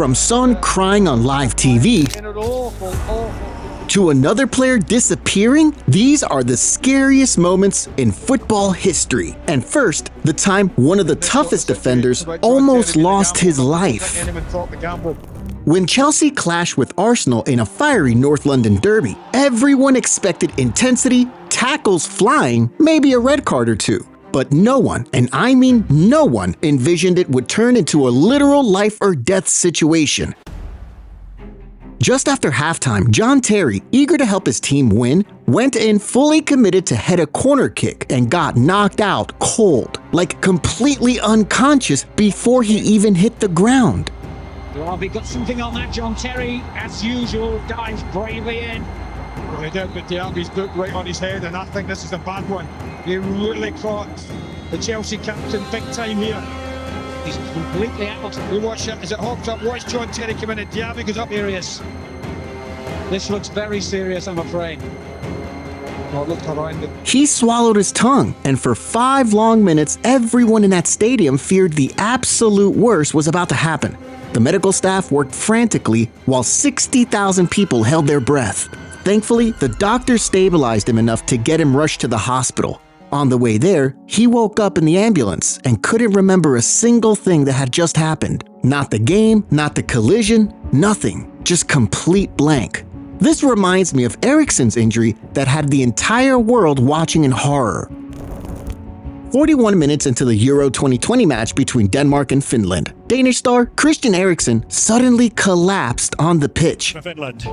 From Son crying on live TV to another player disappearing, these are the scariest moments in football history. And first, the time one of the toughest defenders almost lost his life. When Chelsea clashed with Arsenal in a fiery North London derby, everyone expected intensity, tackles flying, maybe a red card or two. But no one, and I mean no one, envisioned it would turn into a literal life or death situation. Just after halftime, John Terry, eager to help his team win, went in fully committed to head a corner kick and got knocked out cold, like completely unconscious before he even hit the ground. Well, we got something on that. John Terry, as usual, dives bravely in. Well, he did, but Diaby's booked right on his head, and I think this is a bad one. He really caught the Chelsea captain big time here. He's completely out. You watch it as it hops up. Watch John Terry come in, and Diaby goes up. Serious. This looks very serious, I'm afraid. Well, look around it. He swallowed his tongue, and for 5 long minutes, everyone in that stadium feared the absolute worst was about to happen. The medical staff worked frantically while 60,000 people held their breath. Thankfully, the doctors stabilized him enough to get him rushed to the hospital. On the way there, he woke up in the ambulance and couldn't remember a single thing that had just happened. Not the game, not the collision, nothing. Just complete blank. This reminds me of Eriksen's injury that had the entire world watching in horror. 41 minutes into the Euro 2020 match between Denmark and Finland, Danish star Christian Eriksen suddenly collapsed on the pitch. Finland.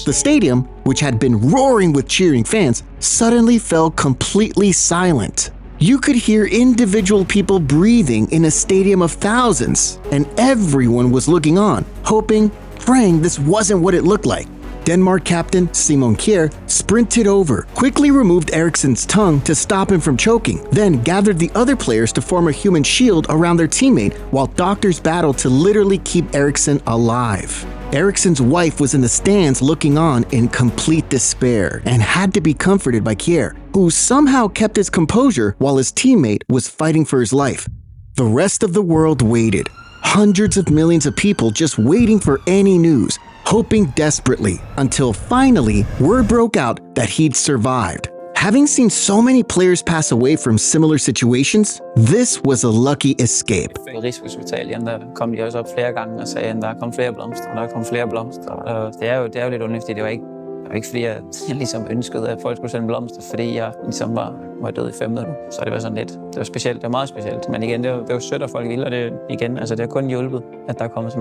The stadium, which had been roaring with cheering fans, suddenly fell completely silent. You could hear individual people breathing in a stadium of thousands, and everyone was looking on, hoping, praying this wasn't what it looked like. Denmark captain Simon Kjær sprinted over, quickly removed Eriksen's tongue to stop him from choking, then gathered the other players to form a human shield around their teammate while doctors battled to literally keep Eriksen alive. Eriksen's wife was in the stands looking on in complete despair and had to be comforted by Kjær, who somehow kept his composure while his teammate was fighting for his life. The rest of the world waited. Hundreds of millions of people just waiting for any news, hoping desperately, until finally word broke out that he'd survived. Having seen so many players pass away from similar situations, this was a lucky escape. Rigshospitalet, der kom de også op flere gange og sagde, at der kom flere blomster, og der kom flere blomster. Og det er jo lidt underligt, fordi det var ikke fordi jeg ligesom ønskede, at folk skulle sende blomster, fordi jeg ligesom var død i 5 minutter. Så det var sådan lidt, det var specielt, det var meget specielt. Men igen, det var sødt, at folk ville, og det igen, altså det har kun hjulpet, at der er kommet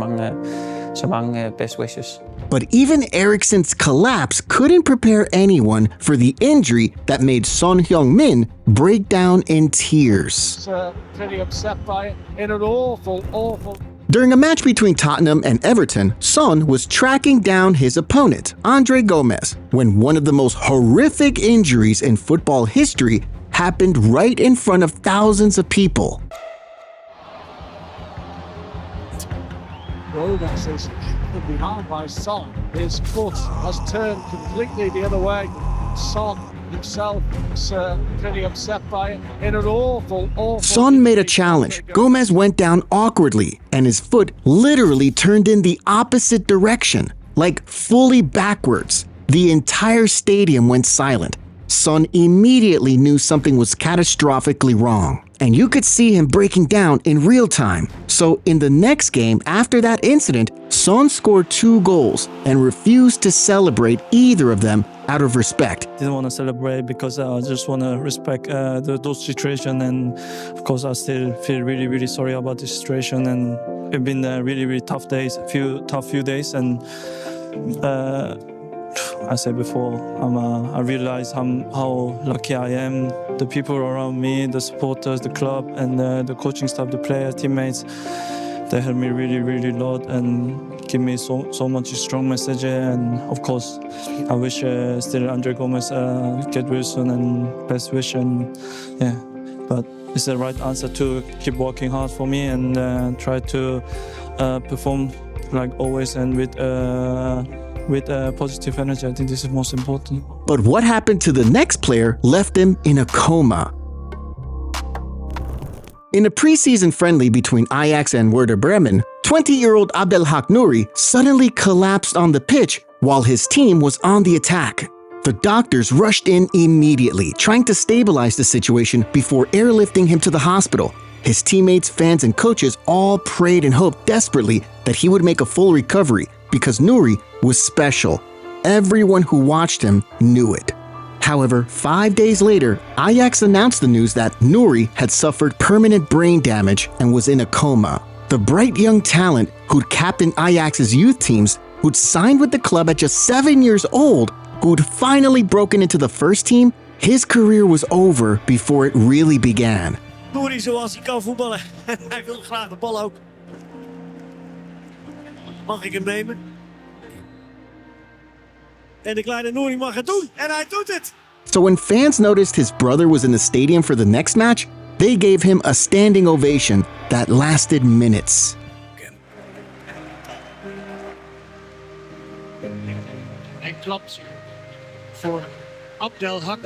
så mange best wishes. But even Eriksen's collapse couldn't prepare anyone for the injury that made Son Heung-min break down in tears. Pretty upset by it. In an awful. During a match between Tottenham and Everton, Son was tracking down his opponent, Andre Gomez, when one of the most horrific injuries in football history happened right in front of thousands of people. Gomez is behind by Son. His foot has turned completely the other way. Son himself is pretty upset by it. In an awful. Son made a challenge. Gomez went down awkwardly, and his foot literally turned in the opposite direction, like fully backwards. The entire stadium went silent. Son immediately knew something was catastrophically wrong, and you could see him breaking down in real time. So in the next game after that incident, Son scored 2 goals and refused to celebrate either of them out of respect. Didn't want to celebrate because I just want to respect those situations, and of course I still feel really sorry about this situation, and it's been really tough days, few days, and I said before, I realize how lucky I am. The people around me, the supporters, the club, and the coaching staff, the players, teammates, they helped me really a lot and give me so much strong message. And of course, I wish still Andre Gomez get well soon and best wish. And yeah, but it's the right answer to keep working hard for me and try to perform like always and with positive energy. I think this is most important. But what happened to the next player left him in a coma. In a preseason friendly between Ajax and Werder Bremen, 20-year-old Abdelhak Nouri suddenly collapsed on the pitch while his team was on the attack. The doctors rushed in immediately, trying to stabilize the situation before airlifting him to the hospital. His teammates, fans, and coaches all prayed and hoped desperately that he would make a full recovery because Nouri was special. Everyone who watched him knew it. However, 5 days later, Ajax announced the news that Nouri had suffered permanent brain damage and was in a coma. The bright young talent who'd captained Ajax's youth teams, who'd signed with the club at just 7 years old, who'd finally broken into the first team, his career was over before it really began. Nouri zoals hij kan voetballen. Hij wil graag de bal ook. Mag ik hem nemen? En de kleine Nouri mag het doen. En hij doet het! So when fans noticed his brother was in the stadium for the next match, they gave him a standing ovation that lasted minutes. Hij klapt voor Abdelhak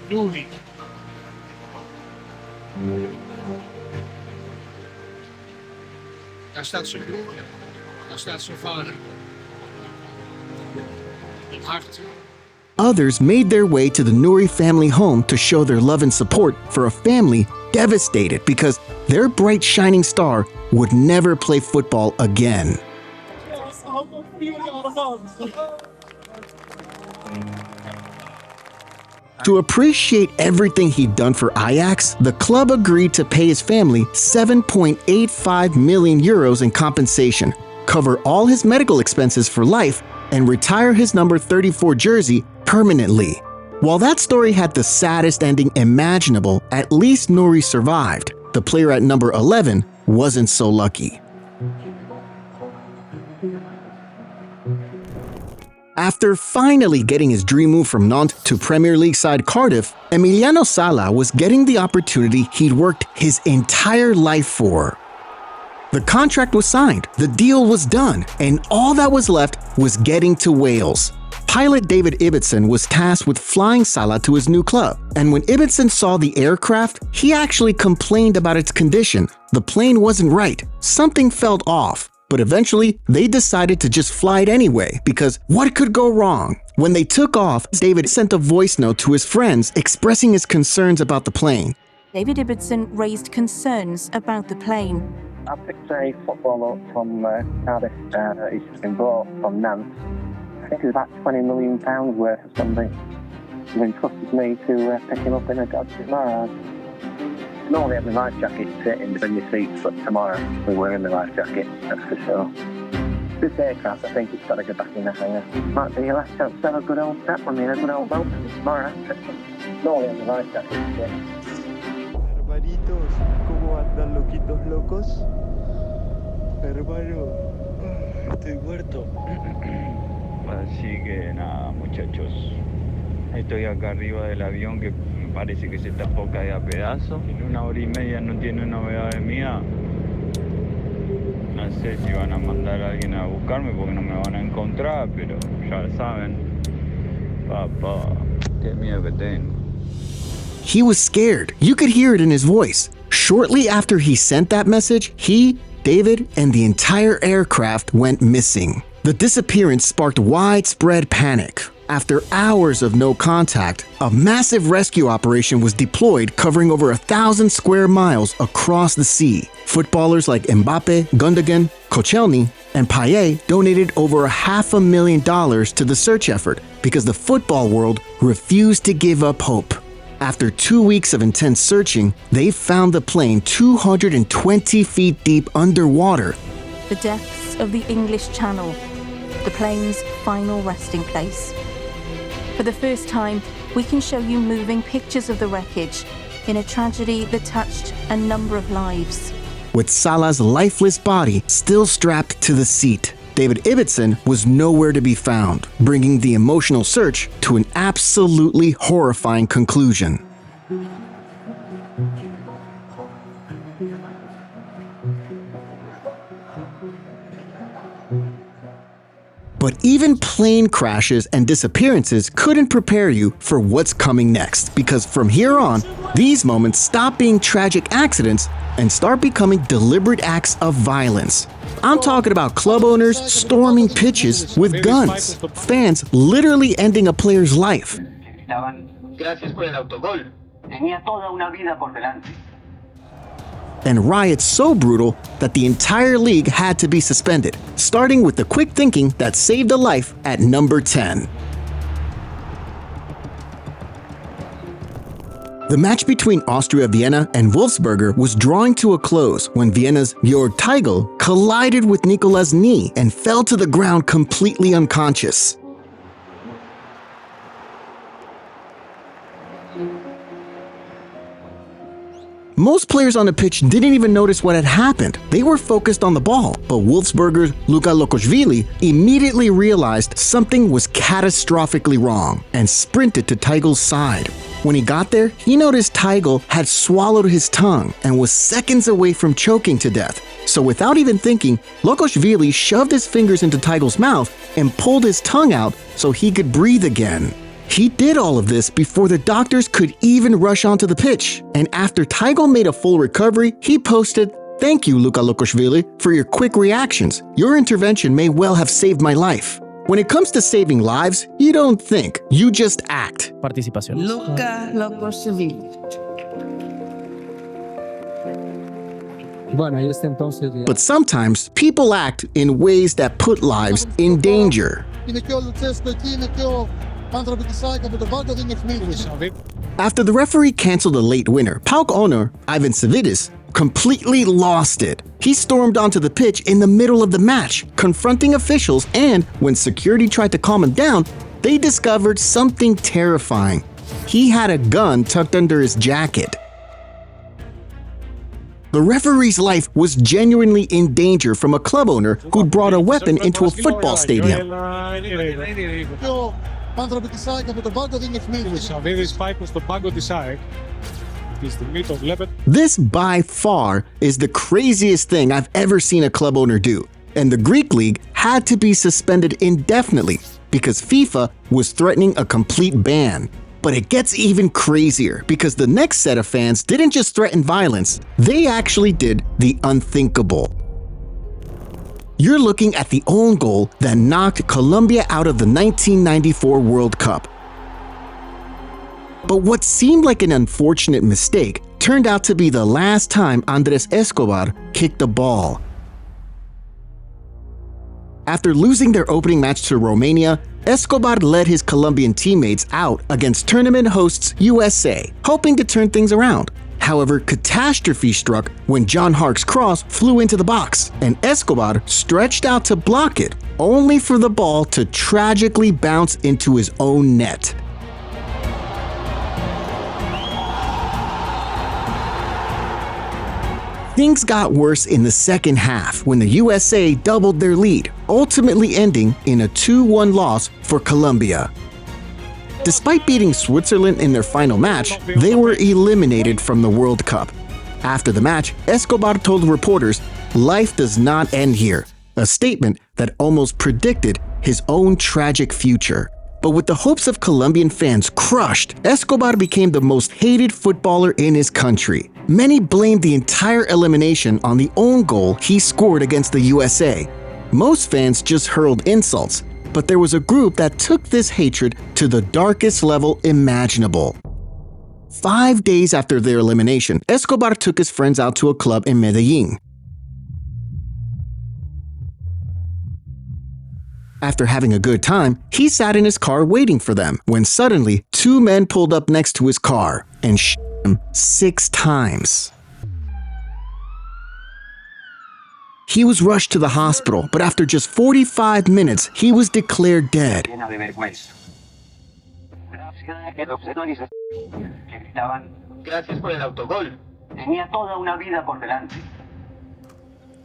Nouri. Daar staat zijn broer. Daar staat zijn vader. Het hart. Others made their way to the Nouri family home to show their love and support for a family devastated because their bright shining star would never play football again. To appreciate everything he'd done for Ajax, the club agreed to pay his family 7.85 million euros in compensation, cover all his medical expenses for life, and retire his number 34 jersey permanently. While that story had the saddest ending imaginable, at least Nouri survived. The player at number 11 wasn't so lucky. After finally getting his dream move from Nantes to Premier League side Cardiff, Emiliano Sala was getting the opportunity he'd worked his entire life for. The contract was signed, the deal was done, and all that was left was getting to Wales. Pilot David Ibbotson was tasked with flying Sala to his new club, and when Ibbotson saw the aircraft, he actually complained about its condition. The plane wasn't right, something felt off. But eventually, they decided to just fly it anyway, because what could go wrong? When they took off, David sent a voice note to his friends expressing his concerns about the plane. David Ibbotson raised concerns about the plane. I picked a footballer from Cardiff. He's been bought from Nantes. I think it's about £20 million worth or something. He entrusted me to pick him up in a dodgy Mars. Normally have my life jacket in your seats, but tomorrow we're wearing the life jacket, that's for sure. This aircraft, I think it's got to go back in the hangar. Might be your last chance to have a good old tap on me, a good old boat tomorrow. Normally have my life jacket. Hermanitos, ¿cómo andan loquitos locos? Hermano, estoy muerto. Así que nada, muchachos. Estoy acá arriba del avión que me parece que se está a caer a pedazos. En 1 hora y media no tiene novedades mías. No sé si van a mandar a alguien a buscarme porque no me van a encontrar, pero ya saben. Papá, qué miedo que tengo. He was scared. You could hear it in his voice. Shortly after he sent that message, he, David, and the entire aircraft went missing. The disappearance sparked widespread panic. After hours of no contact, a massive rescue operation was deployed covering over 1,000 square miles across the sea. Footballers like Mbappe, Gundogan, Koscielny, and Payet donated over $500,000 to the search effort because the football world refused to give up hope. After 2 weeks of intense searching, they found the plane 220 feet deep underwater. The depths of the English Channel, the plane's final resting place. For the first time, we can show you moving pictures of the wreckage in a tragedy that touched a number of lives. With Salah's lifeless body still strapped to the seat, David Ibbotson was nowhere to be found, bringing the emotional search to an absolutely horrifying conclusion. But even plane crashes and disappearances couldn't prepare you for what's coming next, because from here on, these moments stop being tragic accidents and start becoming deliberate acts of violence. I'm talking about club owners storming pitches with guns, fans literally ending a player's life. And riots so brutal that the entire league had to be suspended, starting with the quick thinking that saved a life at number 10. The match between Austria Vienna and Wolfsberger was drawing to a close when Vienna's Jörg Teigl collided with Nikola's knee and fell to the ground completely unconscious. Most players on the pitch didn't even notice what had happened. They were focused on the ball, but Wolfsberger's Luka Lokoshvili immediately realized something was catastrophically wrong and sprinted to Teigl's side. When he got there, he noticed Teigl had swallowed his tongue and was seconds away from choking to death. So without even thinking, Lokoshvili shoved his fingers into Teigl's mouth and pulled his tongue out so he could breathe again. He did all of this before the doctors could even rush onto the pitch. And after Teigl made a full recovery, he posted, "Thank you, Luka Lokoshvili, for your quick reactions. Your intervention may well have saved my life." When it comes to saving lives, you don't think, you just act. Participación. Luka Lokoshvili. But sometimes people act in ways that put lives in danger. After the referee canceled a late winner, PAOK owner Ivan Savidis completely lost it. He stormed onto the pitch in the middle of the match, confronting officials, and when security tried to calm him down, they discovered something terrifying. He had a gun tucked under his jacket. The referee's life was genuinely in danger from a club owner who brought a weapon into a football stadium. This by far is the craziest thing I've ever seen a club owner do, and the Greek league had to be suspended indefinitely because FIFA was threatening a complete ban. But it gets even crazier because the next set of fans didn't just threaten violence, they actually did the unthinkable. You're looking at the own goal that knocked Colombia out of the 1994 World Cup. But what seemed like an unfortunate mistake turned out to be the last time Andres Escobar kicked the ball. After losing their opening match to Romania, Escobar led his Colombian teammates out against tournament hosts USA, hoping to turn things around. However, catastrophe struck when John Hark's cross flew into the box, and Escobar stretched out to block it, only for the ball to tragically bounce into his own net. Things got worse in the second half when the USA doubled their lead, ultimately ending in a 2-1 loss for Colombia. Despite beating Switzerland in their final match, they were eliminated from the World Cup. After the match, Escobar told reporters, "Life does not end here," a statement that almost predicted his own tragic future. But with the hopes of Colombian fans crushed, Escobar became the most hated footballer in his country. Many blamed the entire elimination on the own goal he scored against the USA. Most fans just hurled insults, but there was a group that took this hatred to the darkest level imaginable. 5 days after their elimination, Escobar took his friends out to a club in Medellin. After having a good time, he sat in his car waiting for them, when suddenly 2 men pulled up next to his car and shot him 6 times. He was rushed to the hospital, but after just 45 minutes, he was declared dead.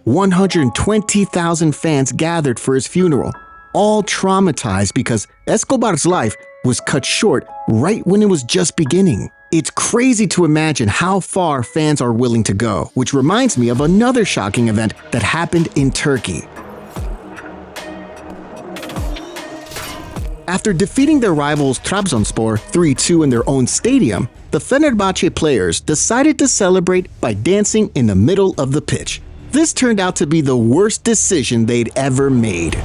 120,000 fans gathered for his funeral, all traumatized because Escobar's life was cut short right when it was just beginning. It's crazy to imagine how far fans are willing to go, which reminds me of another shocking event that happened in Turkey. After defeating their rivals Trabzonspor 3-2 in their own stadium, the Fenerbahce players decided to celebrate by dancing in the middle of the pitch. This turned out to be the worst decision they'd ever made.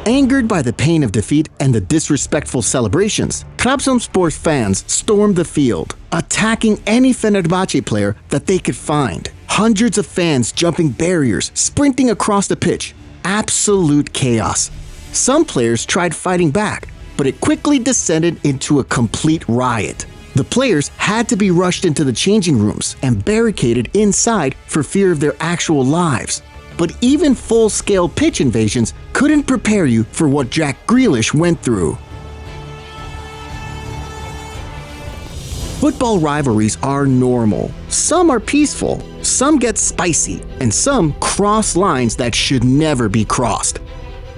Angered by the pain of defeat and the disrespectful celebrations, Trabzonspor fans stormed the field, attacking any Fenerbahce player that they could find. Hundreds of fans jumping barriers, sprinting across the pitch. Absolute chaos. Some players tried fighting back, but it quickly descended into a complete riot. The players had to be rushed into the changing rooms and barricaded inside for fear of their actual lives. But even full-scale pitch invasions couldn't prepare you for what Jack Grealish went through. Football rivalries are normal. Some are peaceful, some get spicy, and some cross lines that should never be crossed.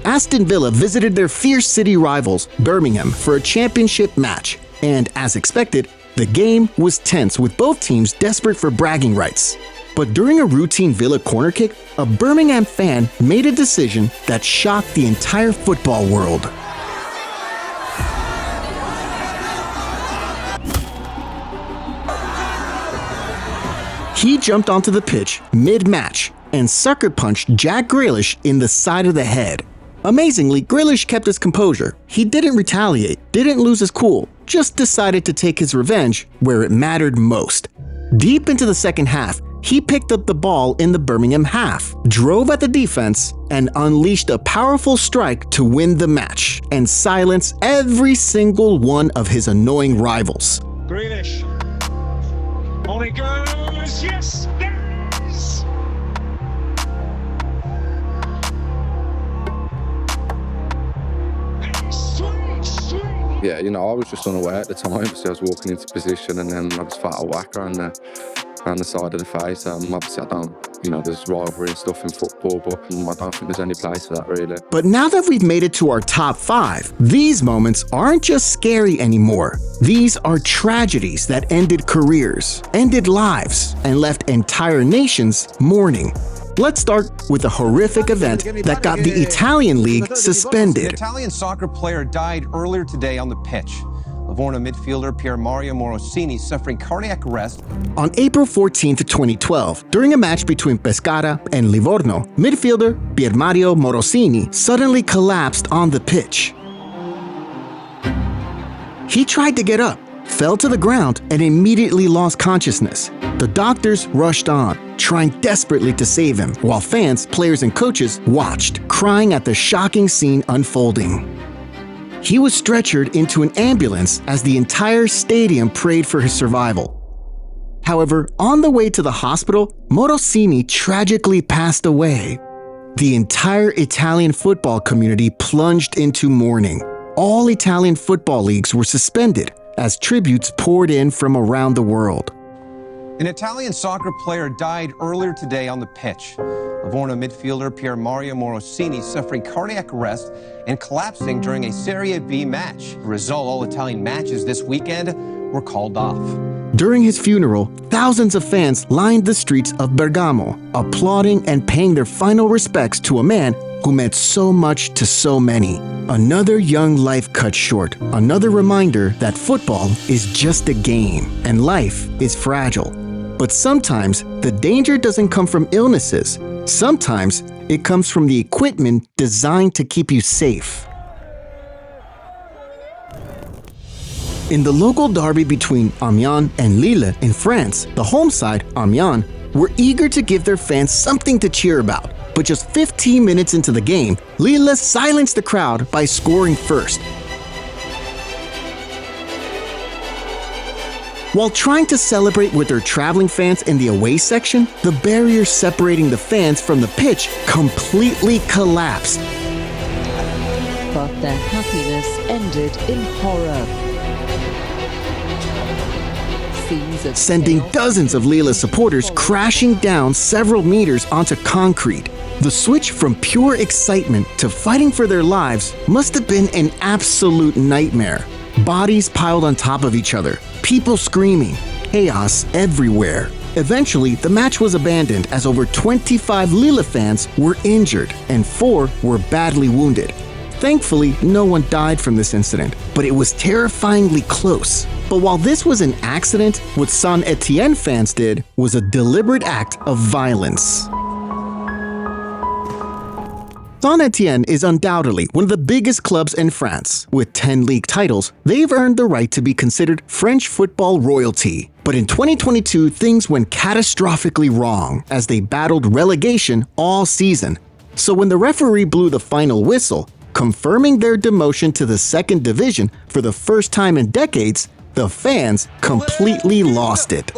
Aston Villa visited their fierce city rivals, Birmingham, for a championship match, and as expected, the game was tense with both teams desperate for bragging rights. But during a routine Villa corner kick, a Birmingham fan made a decision that shocked the entire football world. He jumped onto the pitch mid-match and sucker punched Jack Grealish in the side of the head. Amazingly, Grealish kept his composure. He didn't retaliate, didn't lose his cool, just decided to take his revenge where it mattered most. Deep into the second half, he picked up the ball in the Birmingham half, drove at the defense, and unleashed a powerful strike to win the match and silence every single one of his annoying rivals. Grealish. On it goes. Yes. Yes. Sweet, sweet. Yeah, you know, I was just unaware at the time, so I was walking into position and then I just felt a whack around the side of the face. Obviously I don't, you know, there's rivalry and stuff in football, but I don't think there's any place for that really. But now that we've made it to our top 5, these moments aren't just scary anymore. These are tragedies that ended careers, ended lives, and left entire nations mourning. Let's start with a horrific event that got the Italian league suspended. An Italian soccer player died earlier today on the pitch. Livorno midfielder Pier Mario Morosini suffering cardiac arrest. On April 14, 2012, during a match between Pescara and Livorno, midfielder Pier Mario Morosini suddenly collapsed on the pitch. He tried to get up, fell to the ground, and immediately lost consciousness. The doctors rushed on, trying desperately to save him, while fans, players, and coaches watched, crying at the shocking scene unfolding. He was stretchered into an ambulance as the entire stadium prayed for his survival. However, on the way to the hospital, Morosini tragically passed away. The entire Italian football community plunged into mourning. All Italian football leagues were suspended as tributes poured in from around the world. An Italian soccer player died earlier today on the pitch. Livorno midfielder Pier Mario Morosini suffering cardiac arrest and collapsing during a Serie B match. As a result, all Italian matches this weekend were called off. During his funeral, thousands of fans lined the streets of Bergamo, applauding and paying their final respects to a man who meant so much to so many. Another young life cut short, another reminder that football is just a game and life is fragile. But sometimes the danger doesn't come from illnesses. Sometimes it comes from the equipment designed to keep you safe. In the local derby between Amiens and Lille in France, the home side, Amiens, were eager to give their fans something to cheer about. But just 15 minutes into the game, Lille silenced the crowd by scoring first. While trying to celebrate with their traveling fans in the away section, the barrier separating the fans from the pitch completely collapsed. But their happiness ended in horror. Sending dozens of Lille supporters crashing down several meters onto concrete. The switch from pure excitement to fighting for their lives must have been an absolute nightmare. Bodies piled on top of each other, people screaming, chaos everywhere. Eventually, the match was abandoned as over 25 Lille fans were injured and 4 were badly wounded. Thankfully, no one died from this incident, but it was terrifyingly close. But while this was an accident, what Saint-Étienne fans did was a deliberate act of violence. Saint-Étienne is undoubtedly one of the biggest clubs in France. With 10 league titles, they've earned the right to be considered French football royalty. But in 2022, things went catastrophically wrong as they battled relegation all season. So when the referee blew the final whistle, confirming their demotion to the second division for the first time in decades, the fans completely lost it.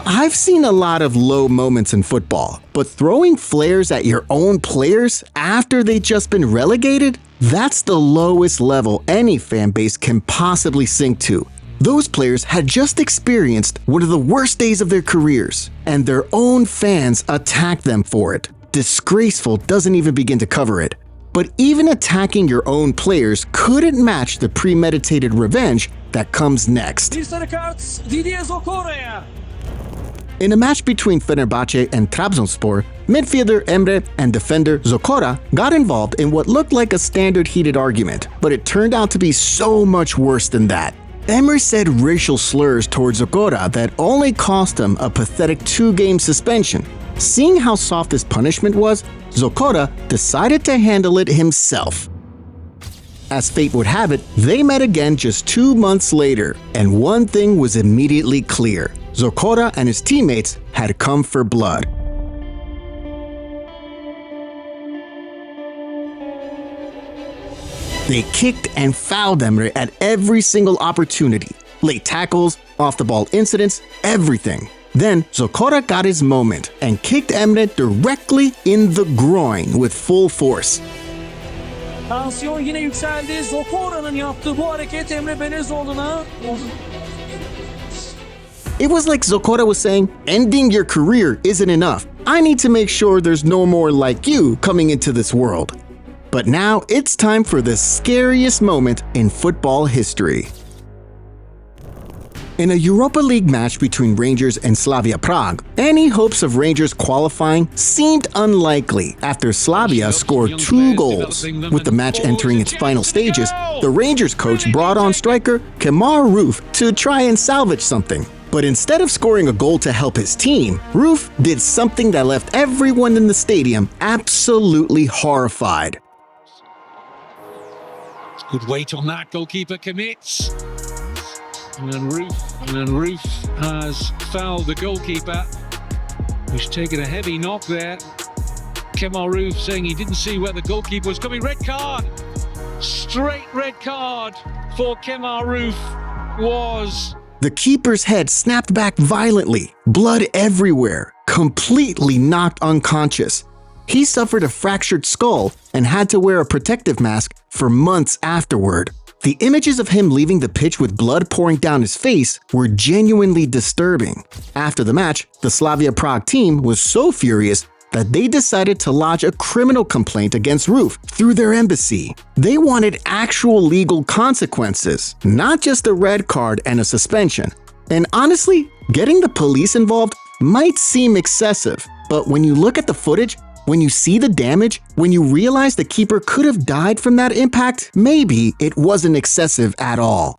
I've seen a lot of low moments in football, but throwing flares at your own players after they've just been relegated? That's the lowest level any fan base can possibly sink to. Those players had just experienced one of the worst days of their careers, and their own fans attacked them for it. Disgraceful doesn't even begin to cover it. But even attacking your own players couldn't match the premeditated revenge that comes next. In a match between Fenerbahce and Trabzonspor, midfielder Emre and defender Zokora got involved in what looked like a standard heated argument, but it turned out to be so much worse than that. Emre said racial slurs towards Zokora that only cost him a pathetic 2-game suspension. Seeing how soft this punishment was, Zokora decided to handle it himself. As fate would have it, they met again just 2 months later, and one thing was immediately clear. Zokora and his teammates had come for blood. They kicked and fouled Emre at every single opportunity. Late tackles, off-the-ball incidents, everything. Then Zokora got his moment and kicked Emre directly in the groin with full force. Tansiyon yine yükseldi. Zokora'nın yaptığı bu hareket Emre Belezoğlu'na. It was like Zokora was saying, ending your career isn't enough. I need to make sure there's no more like you coming into this world. But now it's time for the scariest moment in football history. In a Europa League match between Rangers and Slavia Prague, any hopes of Rangers qualifying seemed unlikely after Slavia scored 2 goals. With the match entering its final stages, the Rangers coach brought on striker Kemar Roof to try and salvage something. But instead of scoring a goal to help his team, Roof did something that left everyone in the stadium absolutely horrified. Good weight on that, goalkeeper commits. And then Roof has fouled the goalkeeper, who's taken a heavy knock there. Kemar Roof saying he didn't see where the goalkeeper was coming. Red card! Straight red card for Kemar Roof was... The keeper's head snapped back violently, blood everywhere, completely knocked unconscious. He suffered a fractured skull and had to wear a protective mask for months afterward. The images of him leaving the pitch with blood pouring down his face were genuinely disturbing. After the match, the Slavia Prague team was so furious that they decided to lodge a criminal complaint against Roof through their embassy. They wanted actual legal consequences, not just a red card and a suspension. And honestly, getting the police involved might seem excessive, but when you look at the footage, when you see the damage, when you realize the keeper could have died from that impact, maybe it wasn't excessive at all.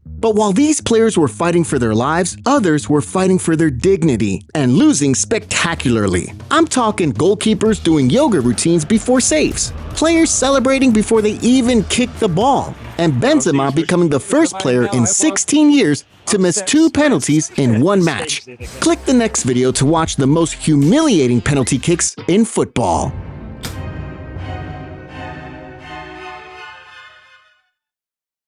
But while these players were fighting for their lives, others were fighting for their dignity and losing spectacularly. I'm talking goalkeepers doing yoga routines before saves, players celebrating before they even kicked the ball, and Benzema becoming the first player in 16 years to miss 2 penalties in 1 match. Click the next video to watch the most humiliating penalty kicks in football.